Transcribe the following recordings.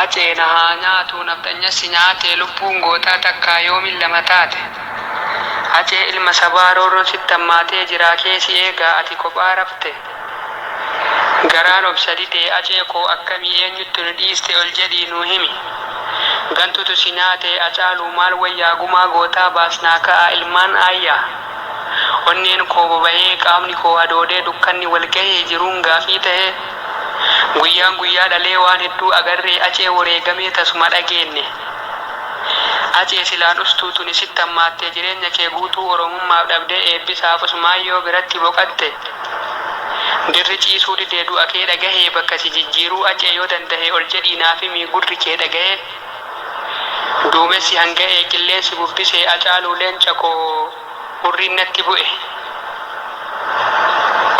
Acee na haa nyaatu nafxanyasi nyaatee lubbuun gootaa takkaa yoomin lama taate. Acee ilma sabaa roorroon sitti hammaatee jiraa keessi eegaa ati kophaa rafte. Garaan obsa didee acee koo akkamii eenyutti nu dhiiste ol jedhii nuu himi. Gantutu si nyaatee Acaaluu maal wayyaa gumaa gootaa baasnaa ka'aa ilmaan aayyaa. Onneen koo boba'ee qaamni koo hadoodee dukkanni wal gahee jiruun gaafii ta'ee. Guyyaan guyyaa dhalee waan hedduu agarree acee wareegamee tasuma dhageenye. Acee silaan ustuutu ni sitti hammaattee jireenya kee guutuu oromummaaf dhabdee eebbisaaf Usmaayyoo biratti boqatte. Dirri ciisuu didee du'a kee dhagahee bakka si jijjiiruu acee yoo danda'e ol jedhii naaf himii gurri kee dhagahee. Duumessi hanga'ee qilleensi bubbisee Acaaluu leenca koo hurriin natti bu'e.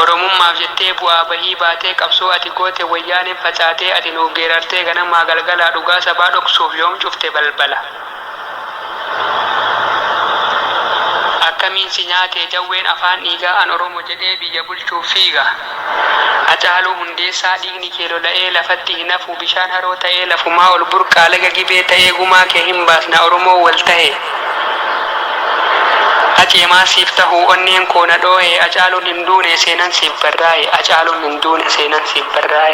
Oromummaaf jettee bu'aa bahii baatee qabsoo ati goote wayyaaniin facaatee ati nuuf geerartee ganamaa galgalaa dhugaa sabaa dhoksuuf yoom cufte balbala. Akkamiin si nyaatee jawween afaan dhiigaa an Oromo jedhee biyya bulchuuf fiiga. Acaaluu hundeessaa dhiigni kee lola'ee lafatti hin hafu bishaan haroo ta'ee lafumaa ol burqaa laga gibee ta'ee gumaa kee hin baasna Oromoo wal ta'e. Acee maasiif tahuu onneen koo na dhoohe Acaaluun hin duune seenan siif barraa'e Acaaluun hin duune seenan siif barraa'e.